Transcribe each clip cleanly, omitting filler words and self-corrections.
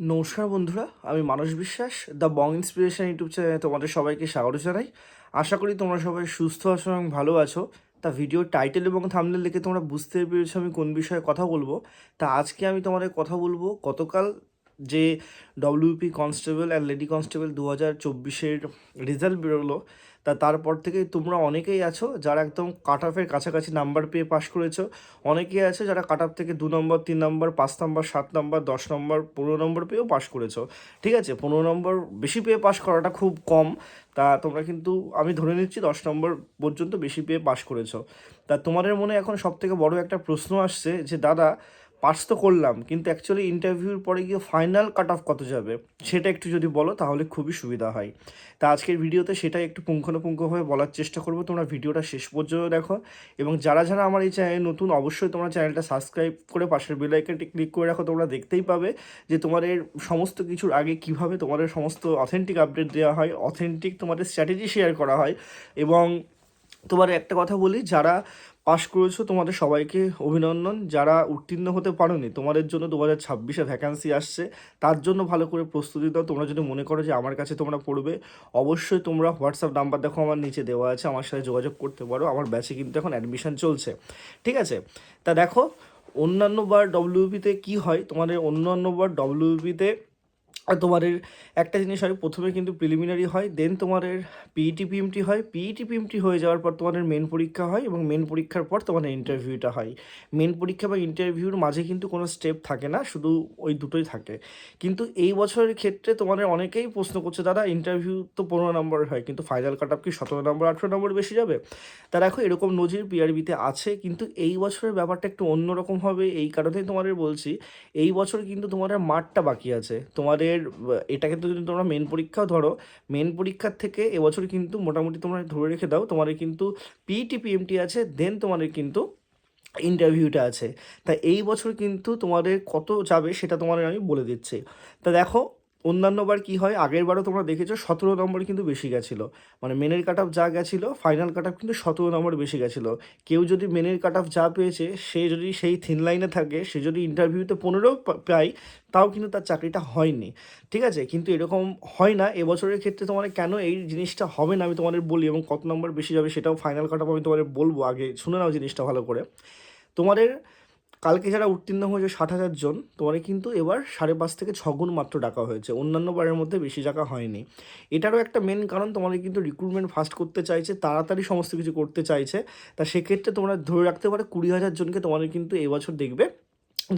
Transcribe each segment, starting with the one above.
নমস্কার বন্ধুরা, আমি মানস বিশ্বাস, দ্য বং ইন্সপিরেশন ইউটিউব চ্যানেলে তোমাদের সবাইকে স্বাগত জানাই। আশা করি তোমরা সবাই সুস্থ আছো এবং ভালো আছো। তা ভিডিওর টাইটেল এবং থাম্বনেল দেখে তোমরা বুঝতে পেরেছো আমি কোন বিষয়ে কথা বলবো। তা আজকে আমি তোমাদের কথা বলবো গতকাল যে WP constable and lady constable 2024-এর রেজাল্ট বেরোলো। তারপর থেকে তোমরা অনেকেই আছো যারা একদম কাট অফের কাছাকাছি নাম্বার পেয়ে পাশ করেছো। অনেকেই আছে যারা কাট অফ থেকে 2 নম্বর, 3 নম্বর, 5 নম্বর, 7 নম্বর, 10 নম্বর, 15 নম্বর পেয়েও পাশ করেছো। ঠিক আছে, 15 নম্বর বেশি পেয়ে পাশ করাটা খুব কম। তোমরা কিন্তু আমি ধরে নিচ্ছি 10 নম্বর পর্যন্ত বেশি পেয়ে পাশ করেছো। তোমাদের মনে এখন সবথেকে বড় একটা প্রশ্ন আসছে যে দাদা, পাস তো করলাম কিন্তু অ্যাকচুয়ালি ইন্টারভিউর পরে গিয়ে ফাইনাল কাট অফ কত যাবে সেটা একটু যদি বলো তাহলে খুবই সুবিধা হয়। আজকের ভিডিওতে সেটাই একটু পুঙ্খানুপুঙ্খভাবে বলার চেষ্টা করবো, তোমরা ভিডিওটা শেষ পর্যন্ত দেখো। এবং যারা যারা আমার এই চ্যানেল নতুন, অবশ্যই তোমরা চ্যানেলটা সাবস্ক্রাইব করে পাশের বেল আইকনটি ক্লিক করে রাখো। তোমরা দেখতেই পাবে যে তোমাদের সমস্ত কিছুর আগে কিভাবে তোমাদের সমস্ত অথেন্টিক আপডেট দেওয়া হয়, অথেন্টিক তোমাদের স্ট্র্যাটেজি শেয়ার করা হয়। এবং তোমার একটা কথা বলি, যারা পাশ করেছো তোমাদের সবাইকে অভিনন্দন। যারা উত্তীর্ণ হতে পারোনি তোমাদের জন্য 2026-এ ভ্যাকান্সি আসছে, তার জন্য ভালো করে প্রস্তুতি দাও। তোমরা যদি মনে করো যে আমার কাছে তোমরা পড়বে, অবশ্যই তোমরা হোয়াটসঅ্যাপ নাম্বার দেখো আমার নিচে দেওয়া আছে, আমার সাথে যোগাযোগ করতে পারো। আমার ব্যাচে কিন্তু এখন অ্যাডমিশন চলছে। ঠিক আছে, দেখো অন্যান্য বার ডব্লিউপিতে কী হয়, তোমাদের অন্যান্য বার ডব্লিউপিতে তোমাদের একটা জিনিস হয়, প্রথমে কিন্তু প্রিলিমিনারি হয়, দেন তোমাদের পিইটি পিএমটি হয়, পিইটি পিএমটি হয়ে যাওয়ার পর তোমাদের মেন পরীক্ষা হয়, এবং মেন পরীক্ষার পর তোমাদের ইন্টারভিউটা হয়। মেন পরীক্ষা বা ইন্টারভিউর মাঝে কিন্তু কোনো স্টেপ থাকে না, শুধু ওই দুটোই থাকে। কিন্তু এই বছরের ক্ষেত্রে তোমাদের অনেকেই প্রশ্ন করছে, দাদা ইন্টারভিউ তো 15 নম্বরের হয় কিন্তু ফাইনাল কাট আপ কি 17 নম্বর 18 নম্বর বেশি যাবে? দেখো এরকম নজির পিআরবিতে আছে, কিন্তু এই বছরের ব্যাপারটা একটু অন্যরকম হবে। এই কারণেই তোমাদের বলছি, এই বছর কিন্তু তোমাদের মাঠটা বাকি আছে তোমাদের। এটাকে তো যদি তোমরা মেন পরীক্ষাও ধরো, মেন পরীক্ষার থেকে এবছর কিন্তু মোটামুটি তোমরা ধরে রেখে দাও তোমাদের কিন্তু পিইটি পিএমটি আছে, দেন তোমাদের কিন্তু ইন্টারভিউটা আছে। এই বছর কিন্তু তোমাদের কত যাবে সেটা তোমাদের আমি বলে দিচ্ছি। দেখো অন্যান্যবার কি হয়, আগের বারও তোমরা দেখেছো 17 নম্বর কিন্তু বেশি গেছিলো। মানে মেনের কাট অফ যা গেছিলো ফাইনাল কাট অফ কিন্তু 17 নম্বর বেশি গেছিলো। কেউ যদি মেনের কাট অফ যা পেয়েছে সে যদি সেই থিন লাইনে থাকে, সে যদি ইন্টারভিউতে 15 পায়, তাও কিন্তু তার চাকরিটা হয়নি। ঠিক আছে, কিন্তু এরকম হয় না এবছরের ক্ষেত্রে। তোমাদের কেন এই জিনিসটা হবে না আমি তোমাদের বলি, এবং কত নম্বর বেশি যাবে সেটাও ফাইনাল কাট অফ আমি তোমাদের বলবো। আগে শুনে নাও জিনিসটা ভালো করে। তোমাদের কালকে যারা উত্তীর্ণ হয়েছে 60,000 জন, তোমাদের কিন্তু এবার 5.5 থেকে 6 গুণ মাত্র ডাকা হয়েছে, অন্যান্য বারের মধ্যে বেশি ডাকা হয়নি। এটারও একটা মেন কারণ, তোমাদের কিন্তু রিক্রুটমেন্ট ফাস্ট করতে চাইছে, তাড়াতাড়ি সমস্ত কিছু করতে চাইছে। সেক্ষেত্রে তোমরা ধরে রাখতে পারো 20,000 জনকে তোমাদের কিন্তু এবছর দেখবে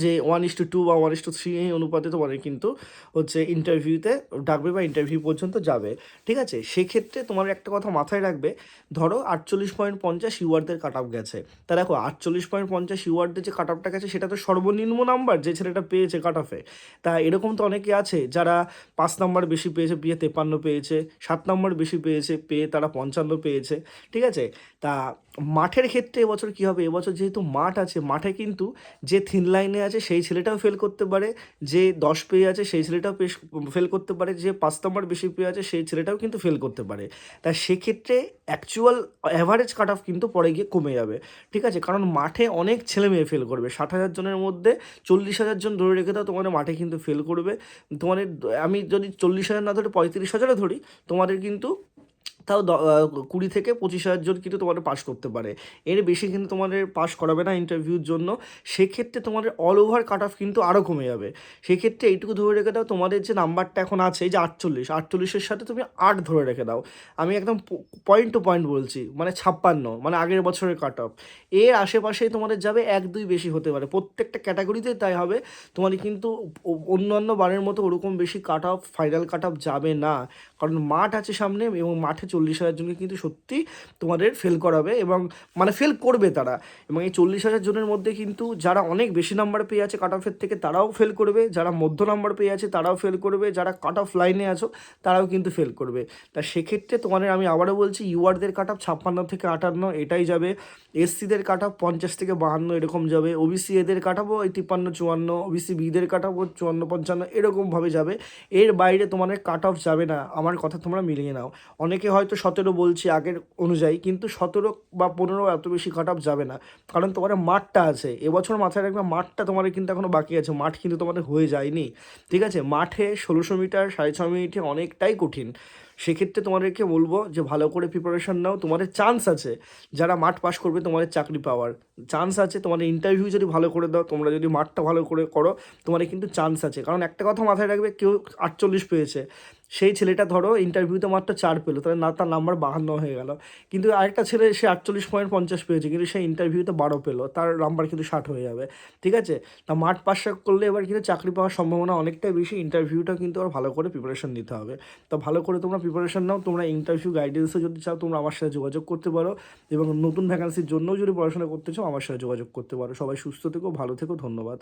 যে 1:2 বা 1:3 এই অনুপাতে তোমাদের কিন্তু হচ্ছে ইন্টারভিউতে ডাকবে বা ইন্টারভিউ পর্যন্ত যাবে। ঠিক আছে, সেক্ষেত্রে তোমার একটা কথা মাথায় রাখবে, ধরো 48.50 ইউআরদের কাট অফ গেছে। দেখো 48.50 ইউআরদের যে কাট অফটা গেছে সেটা তো সর্বনিম্ন নাম্বার যে ছেলেটা পেয়েছে কাট অফে। এরকম তো অনেকে আছে যারা 5 নাম্বার বেশি পেয়েছে, পেয়ে 53 পেয়েছে, 7 নাম্বার বেশি পেয়েছে, পেয়ে তারা 55 পেয়েছে। ঠিক আছে, মাঠের ক্ষেত্রে এবছর কী হবে, এবছর যেহেতু মাঠ আছে, মাঠে কিন্তু যে থিন লাইনে আছে সেই ছেলেটাও ফেল করতে পারে, যে 10 পেয়ে আছে সেই ছেলেটাও ফেল করতে পারে, যে 5 নম্বর বেশি পেয়ে আছে সেই ছেলেটাও কিন্তু ফেল করতে পারে। সেক্ষেত্রে অ্যাকচুয়াল অ্যাভারেজ কাট অফ কিন্তু পরে গিয়ে কমে যাবে। ঠিক আছে, কারণ মাঠে অনেক ছেলে মেয়ে ফেল করবে। 60,000 জনের মধ্যে 40,000 জন ধরে রেখে দাও তোমাদের মাঠে কিন্তু ফেল করবে। তোমাদের আমি যদি 40,000 না ধরে 35,000 ধরি, তোমাদের কিন্তু তাও 20 থেকে 25,000 জন কিন্তু তোমাদের পাস করতে পারে। এর বেশি কিন্তু তোমাদের পাস করাবে না ইন্টারভিউর জন্য। সেক্ষেত্রে তোমাদের অল ওভার কাট অফ কিন্তু আরও কমে যাবে। সেক্ষেত্রে এইটুকু ধরে রেখে দাও, তোমাদের যে নাম্বারটা এখন আছে এই যে 48-48-এর সাথে তুমি 8 ধরে রেখে দাও। আমি একদম পয়েন্ট টু পয়েন্ট বলছি, মানে 56, মানে আগের বছরের কাট অফ। এর আশেপাশেই তোমাদের যাবে, 1-2 বেশি হতে পারে প্রত্যেকটা ক্যাটাগরিতে, তাই হবে। তোমাদের কিন্তু অন্যান্য বারের মতো ওরকম বেশি cut off, final cut off যাবে না, কারণ মাঠ আছে সামনে, এবং মাঠে 40,000 জনকে কিন্তু সত্যি তোমাদের ফেল করাবে, এবং মানে ফেল করবে তারা। এবং এই 40,000 জনের মধ্যে কিন্তু যারা অনেক বেশি নাম্বার পেয়ে আছে কাট অফের থেকে তারাও ফেল করবে, যারা মধ্য নাম্বার পেয়ে আছে তারাও ফেল করবে, যারা কাট অফ লাইনে আছো তারাও কিন্তু ফেল করবে। সেক্ষেত্রে তোমাদের আমি আবারও বলছি, ইউআরদের কাট অফ 56 থেকে 58 এটাই যাবে, এসসিদের কাট অফ 50 থেকে 52 এরকম যাবে, ওবিসি এদের কাট অফও এই 53-54, ওবিসি বিদের কাট অফ 54-55 এরকমভাবে যাবে। এর বাইরে তোমাদের কাট অফ যাবে না। আমার আমার কথা তোমরা মিলিয়ে নাও। অনেকে হয়তো 17 বলছি আগের অনুযায়ী, কিন্তু 17 বা 15 এত বেশি কাট অফ যাবে না, কারণ তোমার মাঠটা আছে। এবছর মাথায় রাখবে, মাঠটা তোমাদের কিন্তু এখনও বাকি আছে, মাঠ কিন্তু তোমাদের হয়ে যায়নি। ঠিক আছে, মাঠে 1600 মিটার 6.5 মিনিটে অনেকটাই কঠিন। সেক্ষেত্রে তোমাদেরকে বলবো যে ভালো করে প্রিপারেশন নাও, তোমাদের চান্স আছে। যারা মাঠ পাস করবে তোমাদের চাকরি পাওয়ার চান্স আছে। তোমাদের ইন্টারভিউ যদি ভালো করে দাও, তোমরা যদি মাঠটা ভালো করে করো, তোমাদের কিন্তু চান্স আছে। কারণ একটা কথা মাথায় রাখবে, কেউ 48 পেয়েছে, সেই ছেলেটা ধরো ইন্টারভিউতে মাত্র 4 পেলো, তাহলে না তার নাম্বার 52 হয়ে গেল। কিন্তু আরেকটা ছেলে সে 48.50 পেয়েছে, কিন্তু সে ইন্টারভিউতে 12 পেলো, তার নাম্বার কিন্তু 60 হয়ে যাবে। ঠিক আছে, তা মাঠ পাস করলে এবার কিন্তু চাকরি পাওয়ার সম্ভাবনা অনেকটাই বেশি। ইন্টারভিউটা কিন্তু আবার ভালো করে প্রিপারেশন নিতে হবে। তো ভালো করে তোমরা প্রিপারেশন নাও। তোমরা ইন্টারভিউ গাইডেন্সও যদি চাও, তোমরা আমার সাথে যোগাযোগ করতে পারো, এবং নতুন ভ্যাকান্সির জন্যও যদি পড়াশোনা করতে চাও, আমার সাথে যোগাযোগ করতে পারো। সবাই সুস্থ থেকো, ভালো থেকো, ধন্যবাদ।